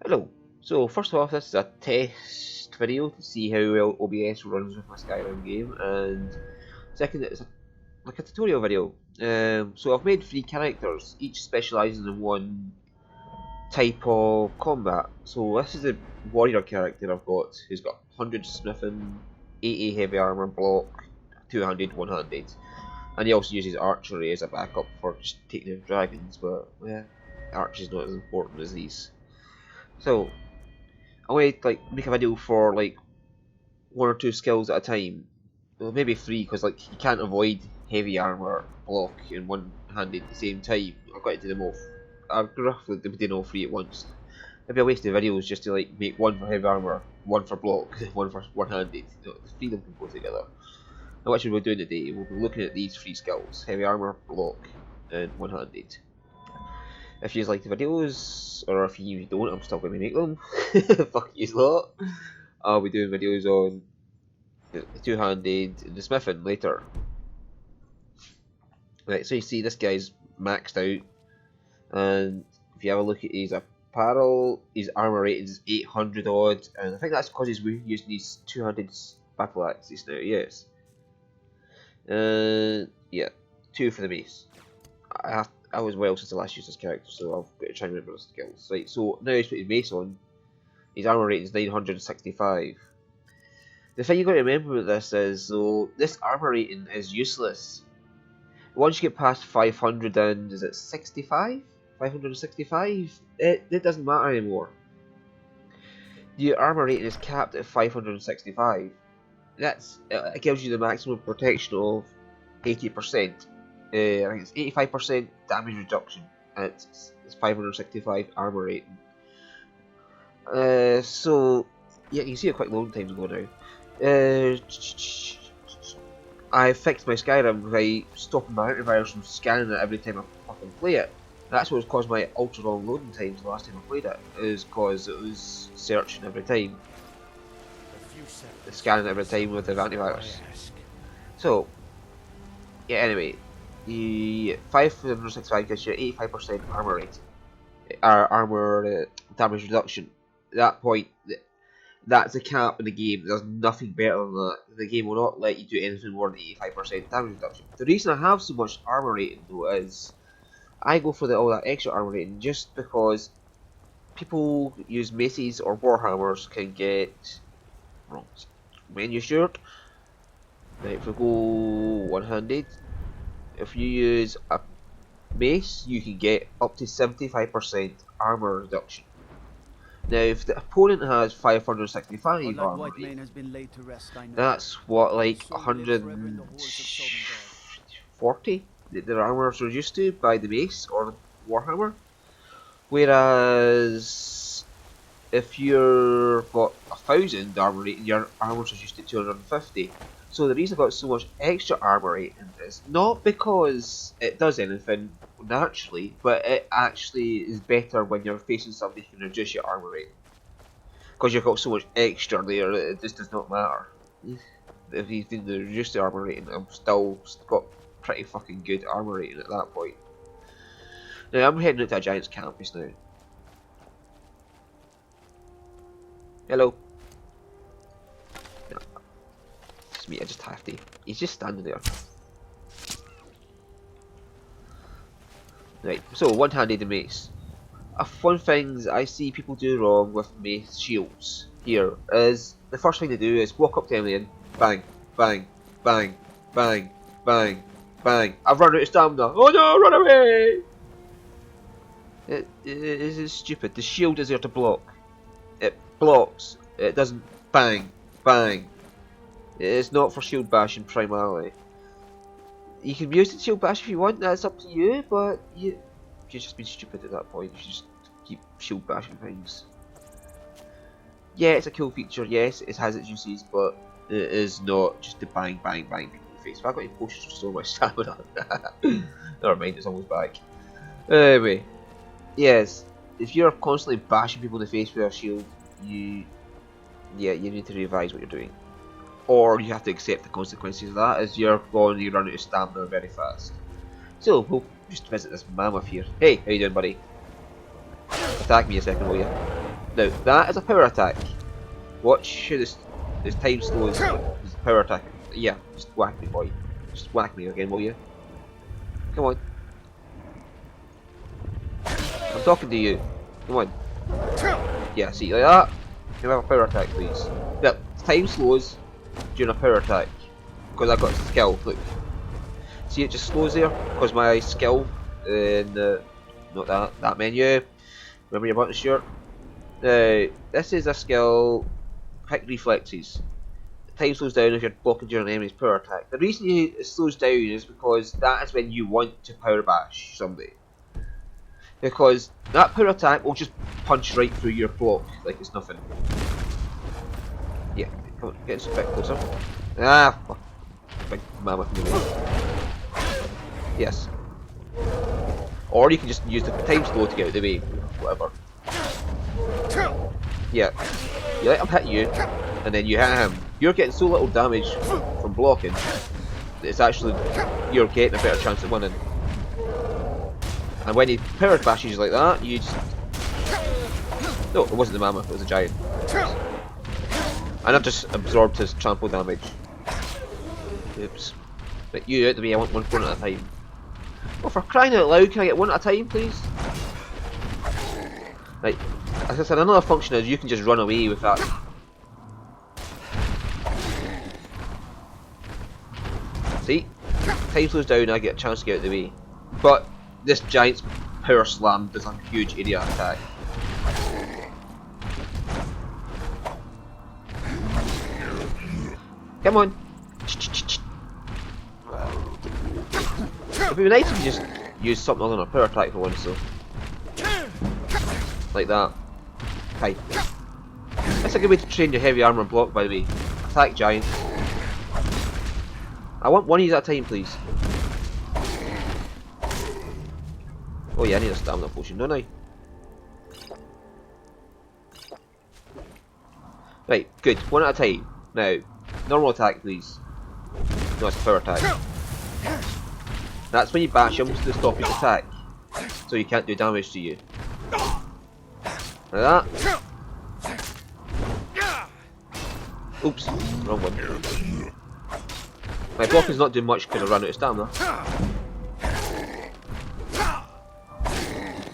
Hello. So first off, this is a test video to see how well OBS runs with my Skyrim game, and second, it's like a tutorial video. So I've made 3 characters, each specialising in one type of combat. So this is the warrior character I've got, who's got 100 smithing, 80 heavy armour block, 200 one-handed, and he also uses archery as a backup for just taking out dragons. But yeah, archery's not as important as these. So I want to make a video for like 1 or 2 skills at a time, well, maybe 3, because like you can't avoid heavy armor block in one-handed at the same time. I've got to do them all. I've roughly been doing all 3 at once. Maybe a waste of videos just to like make one for heavy armor, one for block, one for one-handed. The 3 of them can go together. Now what should we be doing today? We'll be looking at these 3 skills: heavy armor, block, and one-handed. If you like the videos, or if you don't, I'm still going to make them. Fuck you lot. I'll be doing videos on the two-handed and the smithing later. Right, so you see this guy's maxed out, and if you have a look at his apparel, his armor rating is 800 odd, and I think that's because he's using these 200 battle axes now. Yes. Yeah, 2 for the mace. I was well since I last used this character, so I've got to try and remember his skills. Right, so now he's put his mace on. His armor rating is 965. The thing you've got to remember with this is, though, this armor rating is useless. Once you get past 500 and, is it 65? 565? It doesn't matter anymore. Your armor rating is capped at 565. It gives you the maximum protection of 80%. I think it's 85% damage reduction, and it's 565 armor rating. So yeah, you can see a quick loading times go now. I fixed my Skyrim by stopping my antivirus from scanning it every time I fucking play it. That's what caused my ultra long loading times the last time I played it, is because it was searching every time, scanning every time with the antivirus. So yeah, anyway, the 565 gives you 85% armor rating, armor damage reduction. At that point, that's a cap in the game. There's nothing better than that. The game will not let you do anything more than 85% damage reduction. The reason I have so much armor rating though is I go for all that extra armor rating just because people who use maces or warhammers can get wrong menu shirt. Right, if we go one-handed, if you use a mace, you can get up to 75% armor reduction. Now, if the opponent has 565 armor, that's what, like 140 their armor is reduced to by the mace or the warhammer. Whereas if you've got 1000 armor rating, your armor is reduced to 250. So the reason I've got so much extra armor rating is not because it does anything naturally, but it actually is better when you're facing somebody who can reduce your armor rating. Because you've got so much extra there, it just does not matter. If you think they reduce the armor rating, I'm still got pretty fucking good armor rating at that point. Now I'm heading into a giant's camp just now. Hello. No. It's me, I just have to. He's just standing there. Right, so one-handed mace. One things I see people do wrong with mace shields here is the first thing they do is walk up to alien, bang, bang, bang, bang, bang, bang. I've run out of stamina. Oh no, run away! It is stupid. The shield is there to block. It blocks. It doesn't bang, bang. It's not for shield bashing primarily. You can use the shield bash if you want, that's up to you, but you've just been stupid at that point. You should just keep shield bashing things. Yeah, it's a cool feature, yes, it has its uses, but it is not just to bang, bang, bang people in the face. If I've got any potions to restore my stamina. Never mind, it's almost back. Anyway, yes, if you're constantly bashing people in the face with a shield, you need to revise what you're doing. Or you have to accept the consequences of that, as you're going to run out of stamina very fast. So, we'll just visit this mammoth here. Hey, how you doing, buddy? Attack me a second, will you? Now, that is a power attack. Watch this time slows this power attack. Yeah, just whack me, boy. Just whack me again, will you? Come on. I'm talking to you. Come on. Yeah, see, like that. Can I have a power attack, please? Yep, time slows during a power attack. Because I've got skill, look. See, it just slows there, because my skill in the, not that menu. Remember your button shirt? Now, this is a skill, quick reflexes. Time slows down if you're blocking during an enemy's power attack. The reason it slows down is because that is when you want to power bash somebody. Because that power attack will just punch right through your block like it's nothing. Yeah, come on, get a bit closer. Ah, fuck. Big mammoth movie. Yes. Or you can just use the time slow to get out of the way. Whatever. Yeah. You let him hit you, and then you hit him. You're getting so little damage from blocking that it's actually, you're getting a better chance of winning. And when he power bashes you like that, you just... No, it wasn't the mammoth, it was a giant. And I've just absorbed his trample damage. Oops. But you out the way, I want one at a time. Well, for crying out loud, can I get one at a time, please? Right. As I said, another function is you can just run away with that. See? Time slows down, I get a chance to get out of the way. But this giant's power slam does a huge area attack. Come on! It'd be nice if you just use something other than a power attack for once, so. Like that. Hi. That's a good way to train your heavy armour block, by the way. Attack giants. I want one of these at a time, please. Oh yeah, I need a stamina potion, don't I? Right, good. One at a time. Now, normal attack, please. No, it's a power attack. That's when you bash him to stop his attack, so he can't do damage to you. Like that. Oops, wrong one. My block is not doing much because I ran out of stamina.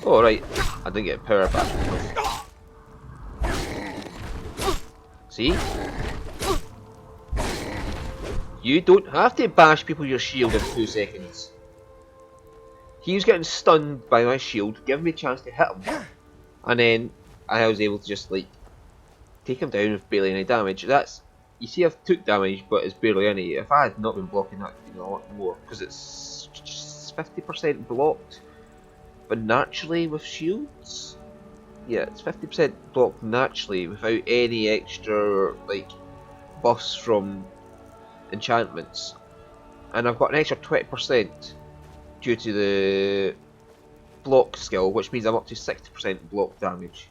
Oh right, I didn't get power back. See? You don't have to bash people with your shield in 2 seconds. He was getting stunned by my shield, giving me a chance to hit him. And then I was able to just like take him down with barely any damage. That's, you see, I've took damage, but it's barely any. If I had not been blocking, that would be a lot more, because it's 50% blocked, but naturally with shields. Yeah, it's 50% blocked naturally without any extra like buffs from enchantments, and I've got an extra 20% due to the block skill, which means I'm up to 60% block damage.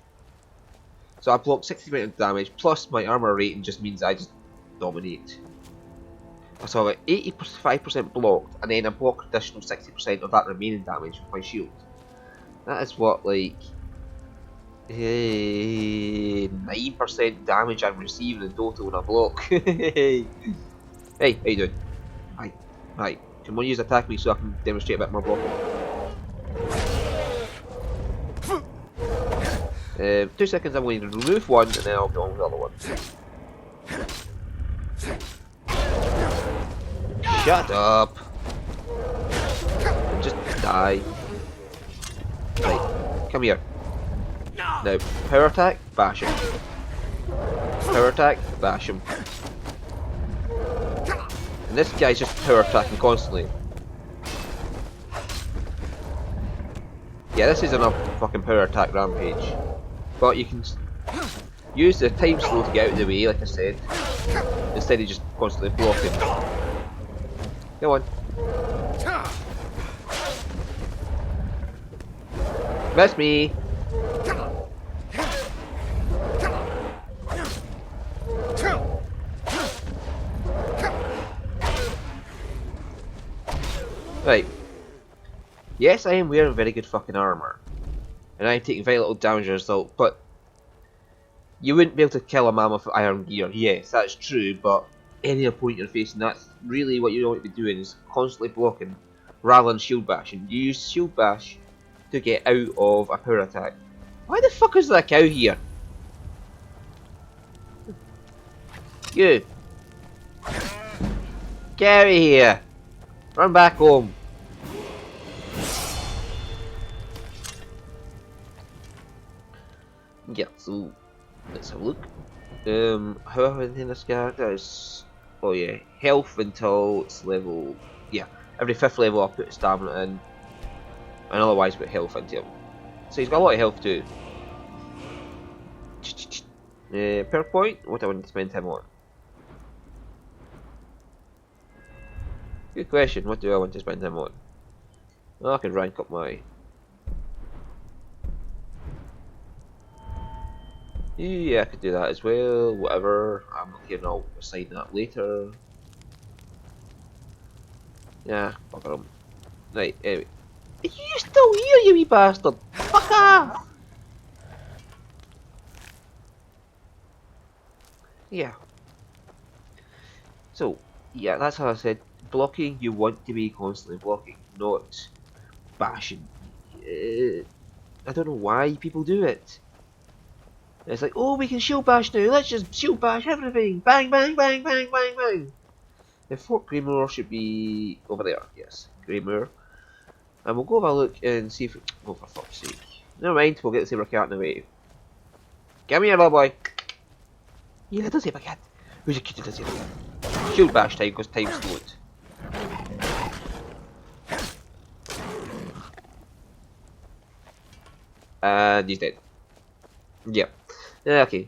So I block 60% damage plus my armor rating just means I just dominate. So I've got 85% blocked, and then I block additional 60% of that remaining damage with my shield. That is what, like 9% damage I'm receiving in total when I block. Hey, how you doing? Hi. Hi. Can one use attack me so I can demonstrate a bit more blocking? 2 seconds, I'm going to remove one and then I'll go on with the other one. Shut up! Just die. Right, come here. Now, power attack, bash him. Power attack, bash him. And this guy's just power attacking constantly. Yeah, this is enough fucking power attack rampage. But you can use the time slow to get out of the way, like I said, instead of just constantly blocking. Come on. Miss me! Right. Yes, I am wearing very good fucking armour. And I am taking very little damage as a result, but You wouldn't be able to kill a mammoth with iron gear. Yes, that's true, but any opponent you're facing, that's really what you want to be doing, is constantly blocking rather than shield bashing. You use shield bash to get out of a power attack. Why the fuck is that cow here? You! Get out of here! Run back home! Yeah, so let's have a look. How have I maintained this character is, oh yeah, health until it's level, yeah, every 5th level I'll put stamina in, and otherwise put health into him. So he's got a lot of health too. Per point, what do I want to spend him on? Good question, what do I want to spend him on? Well, I can rank up my... Yeah, I could do that as well, whatever, I'm not here and I'll assign that later. Yeah, bugger him. Right, anyway. Are you still here, you wee bastard? Fuck off! Yeah. So, yeah, that's how I said, blocking, you want to be constantly blocking, not bashing. I don't know why people do it. It's like, oh, we can shield bash now, let's just shield bash everything! Bang, bang, bang, bang, bang, bang! The Fort Greymoor should be over there, yes, Greymoor. And we'll go have a look and see if... Oh, for fuck's sake. Never mind, we'll get the saber cat in the way. Give me your little boy! Yeah, the saber cat! Who's your kitty, the saber cat? Shield bash time, because time's slowed. And he's dead. Yeah. Okay.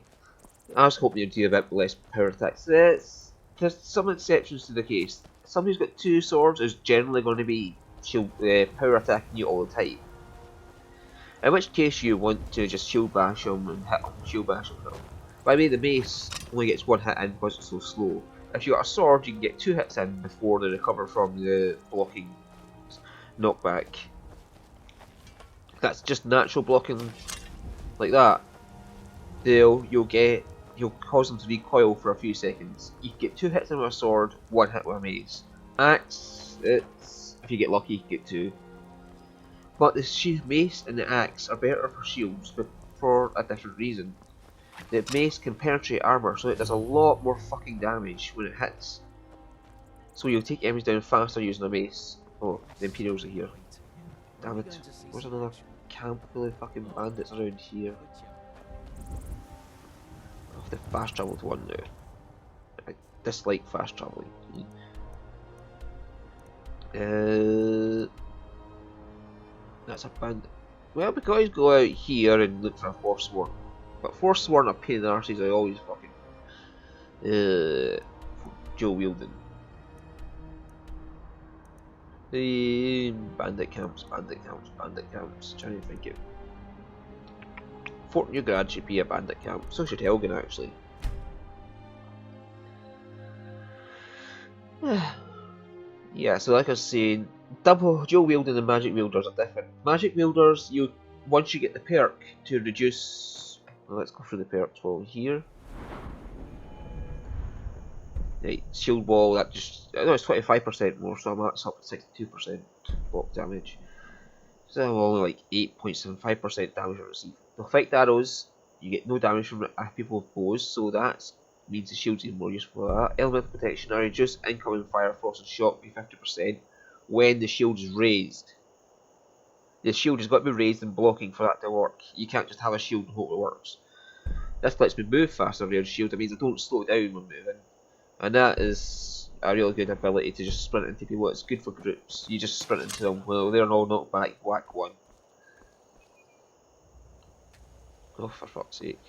I was hoping you'd do a bit less power attacks. There's some exceptions to the case. Somebody who's got 2 swords is generally going to be shield, power attacking you all the time. In which case you want to just shield bash them and hit them, shield bash them. By the way, the mace only gets 1 hit in because it's so slow. If you got a sword, you can get 2 hits in before they recover from the blocking knockback. That's just natural blocking like that. You'll cause them to recoil for a few seconds. You can get 2 hits in with a sword, 1 hit with a mace. Axe, it's if you get lucky, you can get 2. But the mace and the axe are better for shields, but for a different reason. The mace can penetrate armor, so it does a lot more fucking damage when it hits. So you'll take enemies down faster using a mace. Oh, the Imperials are here. Damn it. Where's another camp full of fucking bandits around here? I'll have to fast travel to one now. I dislike fast travelling. That's a bandit. Well, we can always go out here and look for a Forsworn. But Forsworn are pain in the arses, I always fucking dual wielding. Bandit camps, bandit camps, bandit camps. Trying to think it. Fort Newgrad should be a bandit camp. So should Helgen actually. Yeah, so like I was saying, dual wielding and magic wielders are different. Magic wielders, once you get the perk to reduce. Well, let's go through the perks while here. Right, shield wall, that just, I know it's 25% more, so that's up to 62% block damage. So I'm only like 8.75% damage I receive. The effect arrows, you get no damage from people with bows, so that means the shield's even more useful for that. Elemental protection, I reduce incoming fire, frost and shock by 50% when the shield is raised. The shield has got to be raised and blocking for that to work. You can't just have a shield and hope it works. This lets me move faster around shield, it means I don't slow down when moving. And that is a really good ability to just sprint into people. It's good for groups. You just sprint into them. Well, they're all knocked back, whack one. Oh, for fuck's sake.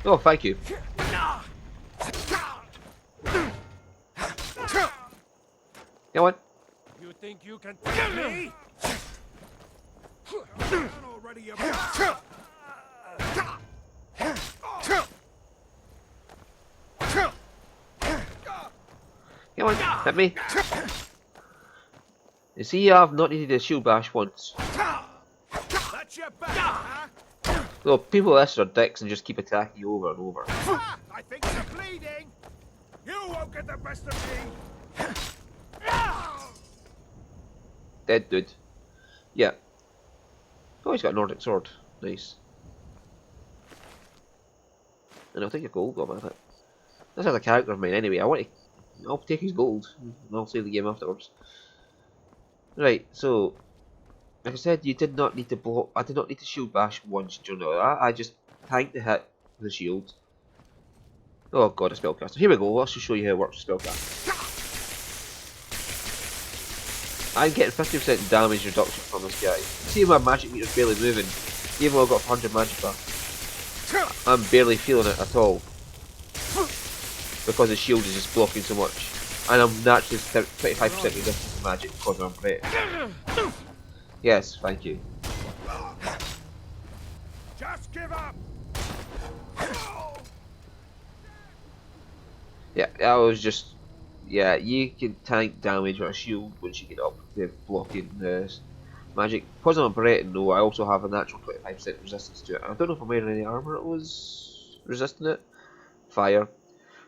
Oh, thank you. Come on. You think you can kill me? Already Come on, hit me. You see, I've not needed a shield bash once. That's your back, huh? Well, people this are dicks and just keep attacking you over and over. Ah, I think you're bleeding. You won't get the best of me. Dead dude. Yeah. Oh, he's got a Nordic sword. Nice. And I'll take a gold one with it. This is a character of mine anyway. I'll take his gold. And I'll save the game afterwards. Right, so like I said, you did not need to block. I did not need to shield bash once during all that. I just tanked the hit with the shield. Oh god, a spellcaster. Here we go. Let's just show you how it works with spellcaster. I'm getting 50% damage reduction from this guy. See, my magic meter's barely moving, even though I've got 100 magic buff. I'm barely feeling it at all because the shield is just blocking so much, and I'm naturally 25% resistant to magic because I'm great. Yes, thank you. Just give up. Yeah, I was just. Yeah, you can tank damage with a shield once you get up to blocking magic. Because I'm a Breton though, I also have a natural 25% resistance to it. I don't know if I'm wearing any armour that was resisting it. Fire.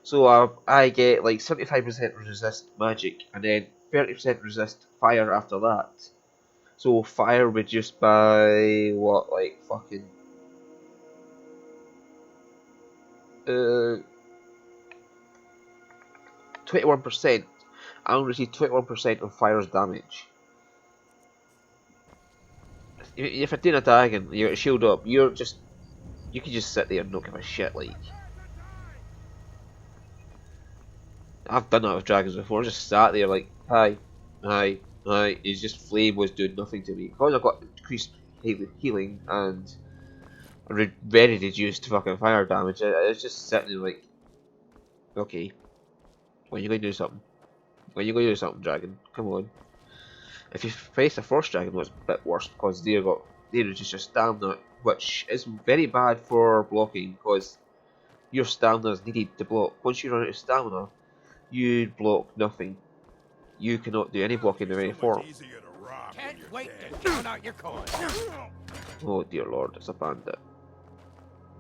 So I get like 75% resist magic and then 30% resist fire after that. So fire reduced by what, like fucking 21%. I only receive 21% of fire's damage. If you're doing a dragon, you're shield up, you can just sit there and not give a shit. Like, I've done that with dragons before. I just sat there like, hi, hi, hi. It's just flame was doing nothing to me because I got increased healing and very reduced fucking fire damage. I was just sitting there like, okay, when you gonna do something? When you gonna do something, dragon? Come on. If you face the first dragon, it was a bit worse because they reduce your stamina, which is very bad for blocking because your stamina is needed to block. Once you run out of stamina, you block nothing. You cannot do any blocking of any form. Can't wait to count out your coins. Oh dear lord, it's a bandit.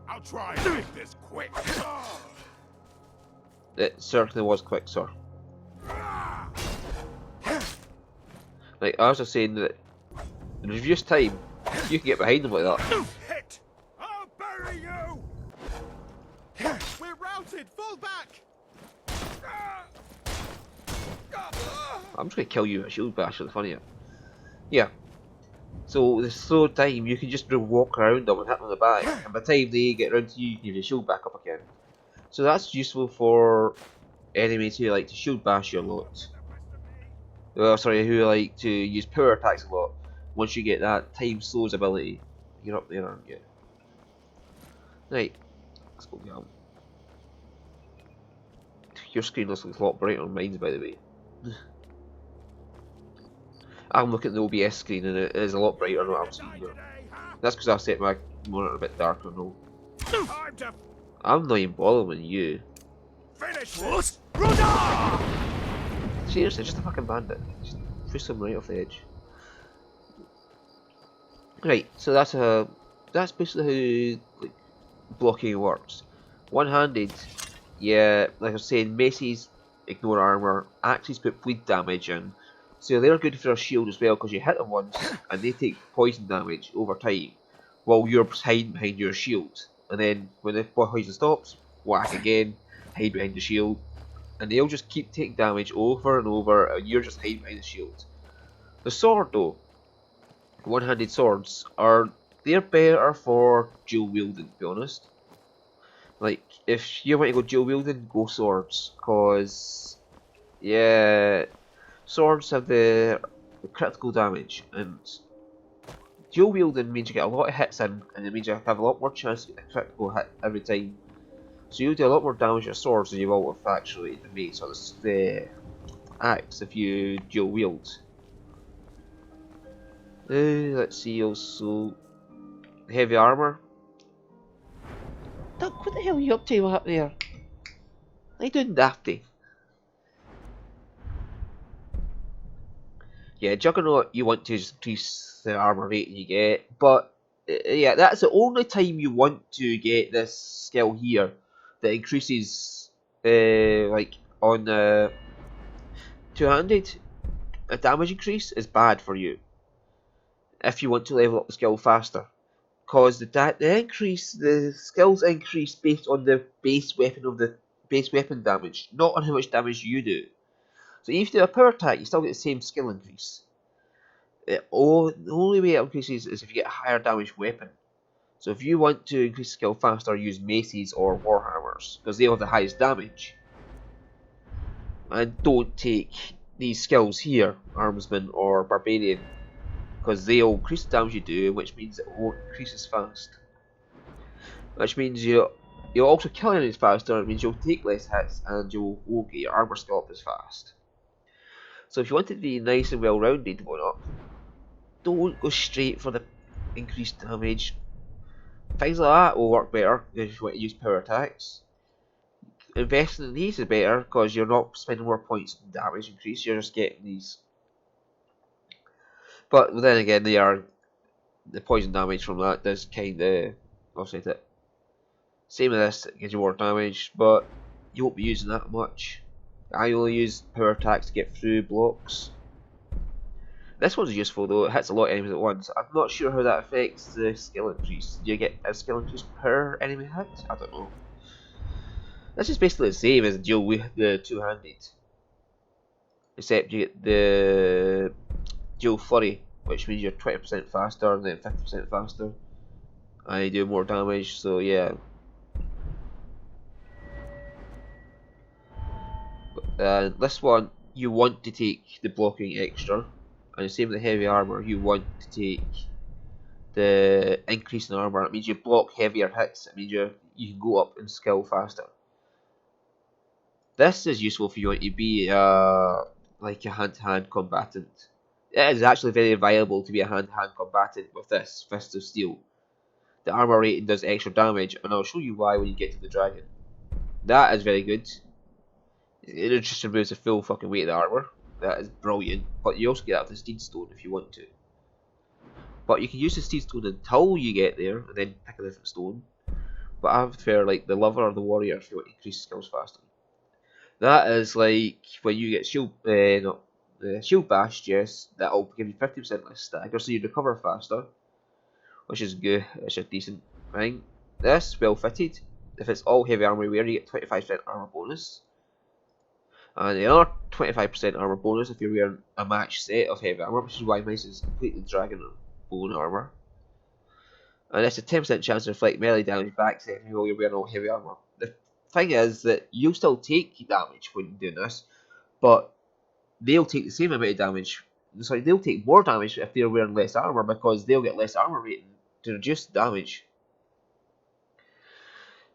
I'll try and make this quick. It certainly was quick, sir. Like, I was just saying that in reduced time, you can get behind them like that. Hit! I'll bury you! We're routed! Fall back! I'm just gonna kill you with a shield bash for the fun of it. Yeah. So the slow time, you can just walk around them and hit them in the back, and by the time they get around to you, you can your shield back up again. So that's useful for enemies who like to shield bash you a lot. Well, sorry, who like to use power attacks a lot. Once you get that time slows ability, you're up there, aren't you? Right, let's go get 'em. Your screen looks like a lot brighter than mine's, by the way. I'm looking at the OBS screen and it is a lot brighter than what I'm seeing here. That's because I've set my monitor a bit darker and all. I'm not even bothering you. Finish this! Seriously, just a fucking bandit. Just push him right off the edge. Right, so that's basically how like blocking works. One-handed, yeah, like I was saying, maces ignore armor, axes put bleed damage in, so they're good for a shield as well because you hit them once and they take poison damage over time, while you're hiding behind your shield. And then when the poison stops, whack again, hide behind the shield, and they'll just keep taking damage over and over, and you're just hiding behind the shield. The sword though, one-handed swords they're better for dual wielding, to be honest. Like, if you want to go dual wielding, go swords, cause yeah, swords have the critical damage, and dual wielding means you get a lot of hits in, and it means you have a lot more chance to get a critical hit every time. So you'll do a lot more damage with swords than you will with actually the mace or the axe if you dual wield. Let's see also heavy armour. Duck, what the hell are you up to up there? What are you doing, Dafty? Yeah, Juggernaut, you want to just increase the armour rating you get, but Yeah, that's the only time you want to get this skill here that increases, like on two-handed. A damage increase is bad for you if you want to level up the skill faster, because the skills increase based on the base weapon damage, not on how much damage you do. So if you do a power attack, you still get the same skill increase. The only way it increases is if you get a higher damage weapon. So if you want to increase skill faster, use maces or warhammers, because they have the highest damage. And don't take these skills here, Armsman or Barbarian, because they'll increase the damage you do, which means it won't increase as fast. Which means you'll also kill enemies faster, it means you'll take less hits, and you won't get your armor skill up as fast. So if you want it to be nice and well rounded going up, don't go straight for the increased damage. Things like that will work better if you want to use power attacks. Investing in these is better because you're not spending more points on damage increase, you're just getting these. But then again, the poison damage from that does kind of offset it. Same with this, it gives you more damage, but you won't be using that much. I only use power attacks to get through blocks. This one's useful though, it hits a lot of enemies at once. I'm not sure how that affects the skill increase. Do you get a skill increase per enemy hit? I don't know. This is basically the same as deal with the two-handed. Except you get the dual flurry, which means you're 20% faster and then 50% faster. And you do more damage, so yeah. This one, you want to take the blocking extra. And the same with the heavy armor, you want to take the increase in armor. It means you block heavier hits. It means you can go up in skill faster. This is useful if you want to be like a hand-to-hand combatant. It is actually very viable to be a hand-to-hand combatant with this Fist of Steel. The armor rating does extra damage, and I'll show you why when you get to the dragon. That is very good. It just removes the full fucking weight of the armor. That is brilliant. But you also get out the Steed Stone if you want to. But you can use the Steed Stone until you get there, and then pick a different stone. But I prefer like the Lover or the Warrior if you want to increase skills faster. That is like when you get shield, shield bashed. Yes, that'll give you 50% less stagger, so you recover faster, which is good. Which is decent. Right. This well fitted. If it's all heavy armor wear, you get 25% armor bonus. And another 25% armor bonus if you're wearing a match set of heavy armor, which is why mine is completely dragon bone armor. And it's a 10% chance to reflect melee damage back to enemy while you're wearing all heavy armor. The thing is that you'll still take damage when doing this, but they'll take the same amount of damage. Sorry, they'll take more damage if they're wearing less armor because they'll get less armor rating to reduce the damage.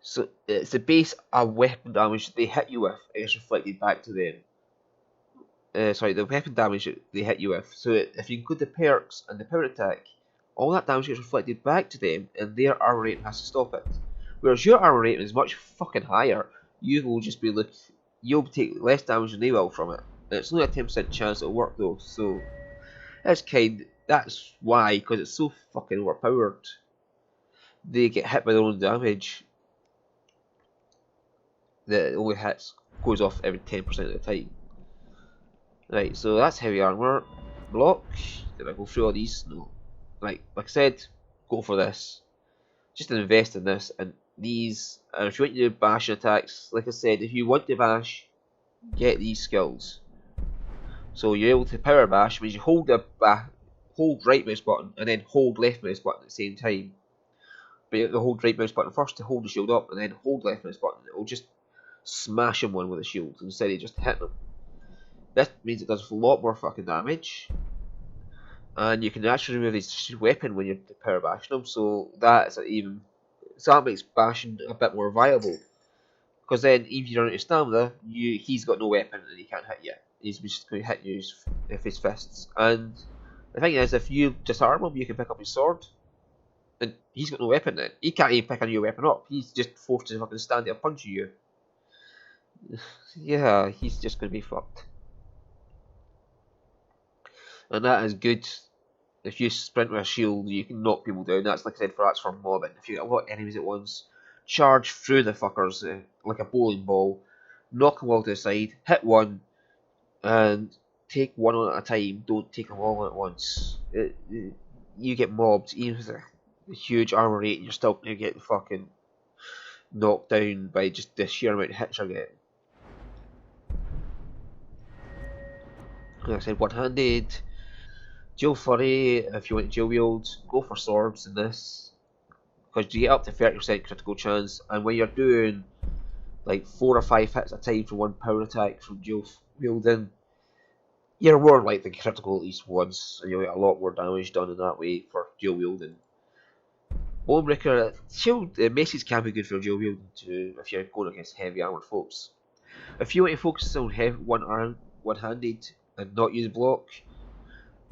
So it's the base of weapon damage they hit you with is reflected back to them. Sorry, the weapon damage they hit you with. So if you include the perks and the power attack, all that damage gets reflected back to them, and their armor rating has to stop it. Whereas your armor rating is much fucking higher. You will just be you'll take less damage than they will from it. And it's only a 10% chance it'll work though. So that's why, because it's so fucking overpowered. They get hit by their own damage. That only goes off every 10% of the time. Right, so that's heavy armor. Block. Did I go through all these? No. Right, like I said, go for this. Just invest in this and these. And if you want to do bashing attacks, like I said, if you want to bash, get these skills. So you're able to power bash, means you hold hold right mouse button and then hold left mouse button at the same time. But you have to hold right mouse button first to hold the shield up, and then hold left mouse button. It will just smash him one with a shield instead of just hitting him. This means it does a lot more fucking damage, and you can actually remove his weapon when you're power bashing him. So that makes bashing a bit more viable. Because then, if you run out of stamina, he's got no weapon and he can't hit you. He's just going to hit you with his fists. And the thing is, if you disarm him, you can pick up his sword. And he's got no weapon then. He can't even pick a new weapon up. He's just forced to fucking stand there punching you. Yeah, he's just going to be fucked. And that is good. If you sprint with a shield, you can knock people down. That's like I said, that's for mobbing. If you get a lot of enemies at once, charge through the fuckers like a bowling ball, knock them all to the side, hit one, and take one on at a time. Don't take them all at once. You get mobbed, even with a huge armor rate, and you're still gonna get fucking knocked down by just the sheer amount of hits you're getting. Like I said, one-handed. Dual Furry, if you want dual wield, go for swords in this, because you get up to 30% critical chance, and when you're doing like 4 or 5 hits a time for one power attack from dual wielding, you're more likely to critical at least once, and you'll get a lot more damage done in that way for dual wielding. Bonebreaker, shield maces can be good for dual wielding too, if you're going against heavy armoured foes. If you want to focus on one-handed and not use block,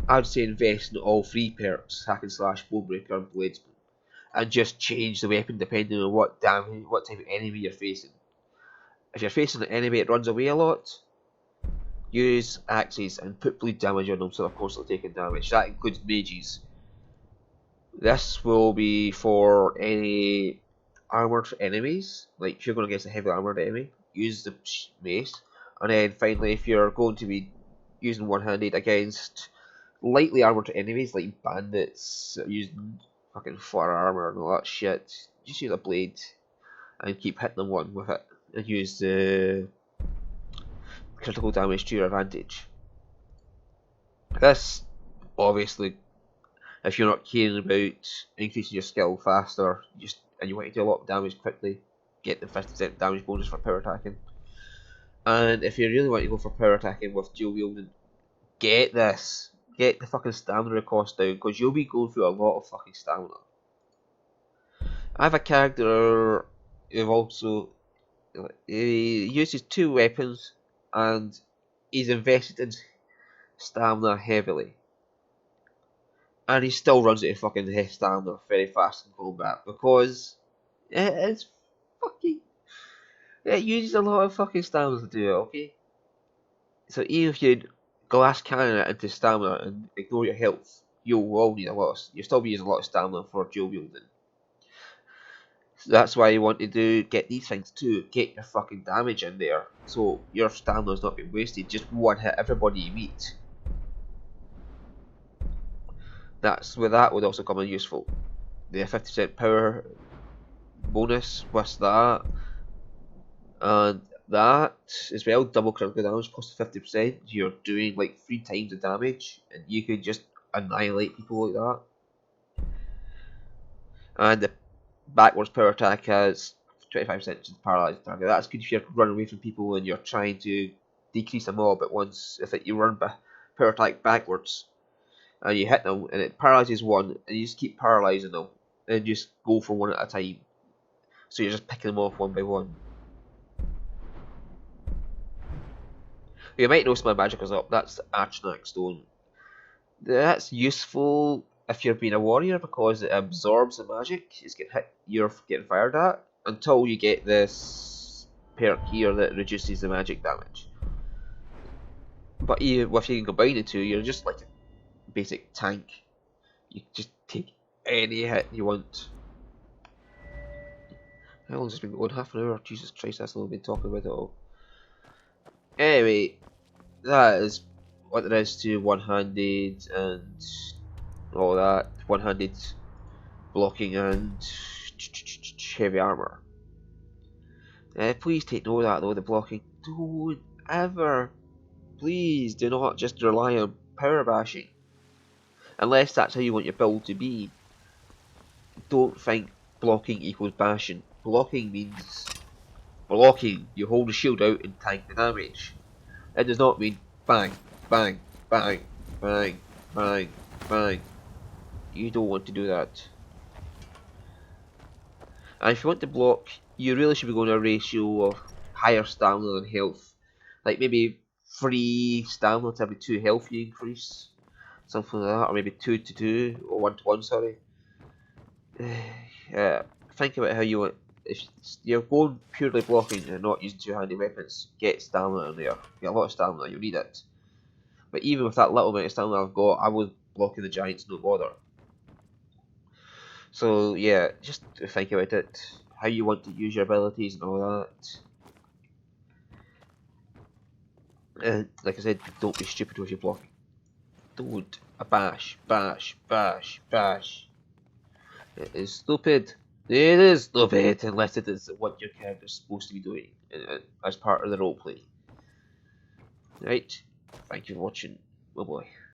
I'd say invest in all 3 perks, Hack and Slash, Bonebreaker and Bladesman, and just change the weapon depending on what damage, what type of enemy you're facing. If you're facing an enemy that runs away a lot, use axes and put bleed damage on them so they're constantly taking damage. That includes mages. This will be for any armoured enemies, like if you're going against a heavily armoured enemy, use the mace. And then finally, if you're going to be using one-handed against lightly armoured enemies like bandits using fucking fire armour and all that shit, just use a blade and keep hitting them one with it and use the critical damage to your advantage. This, obviously, if you're not caring about increasing your skill faster, and you want to do a lot of damage quickly, get the 50% damage bonus for power attacking. And if you really want to go for power attacking with dual wielding, get this. Get the fucking stamina cost down, because you'll be going through a lot of fucking stamina. I have a character who also he uses 2 weapons, and he's invested in stamina heavily. And he still runs out of fucking stamina very fast in combat, because it is fucking... it uses a lot of fucking stamina to do it, okay? So even if you glass cannon it into stamina and ignore your health, you'll still be using a lot of stamina for dual wielding. So that's why you want to get these things too. Get your fucking damage in there, so your stamina's not being wasted. Just one hit everybody you meet. That's where that would also come in useful. The 50% power bonus with that, and that as well, double critical damage plus 50%. You're doing like 3 times the damage, and you could just annihilate people like that. And the backwards power attack has 25% to paralyze the target. That's good if you're running away from people and you're trying to decrease a mob at once. If you run power attack backwards and you hit them and it paralyzes one, and you just keep paralyzing them and just go for one at a time. So you're just picking them off one by one. You might notice my magic is up. That's the Archnac Stone. That's useful if you're being a warrior, because it absorbs the magic you're getting fired at, until you get this perk here that reduces the magic damage. But if you can combine the 2, you're just like a basic tank. You just take any hit you want. How long has this been going? Half an hour? Jesus Christ, that's long been talking about it all. Anyway, that is what there is to one-handed and all that. One-handed blocking and heavy armor. Please take note of that though, the blocking. Don't ever, please do not just rely on power bashing. Unless that's how you want your build to be. Don't think blocking equals bashing. Blocking means blocking. You hold the shield out and tank the damage. It does not mean bang, bang, bang, bang, bang, bang. You don't want to do that. And if you want to block, you really should be going to a ratio of higher stamina than health. Like maybe 3 stamina to every 2 health you increase. Something like that, or maybe 2 to 2, or 1 to 1, sorry. Think about how you want. If you're going purely blocking and not using 2-handed weapons, get stamina in there. Get a lot of stamina, you'll need it. But even with that little amount of stamina I've got, I would blocking the giants no bother. So yeah, just think about it, how you want to use your abilities and all that. And like I said, don't be stupid with your blocking. Don't bash, bash, bash, bash. It is stupid. It is stupid unless it is what your character's supposed to be doing as part of the roleplay. Right? Thank you for watching. Oh boy.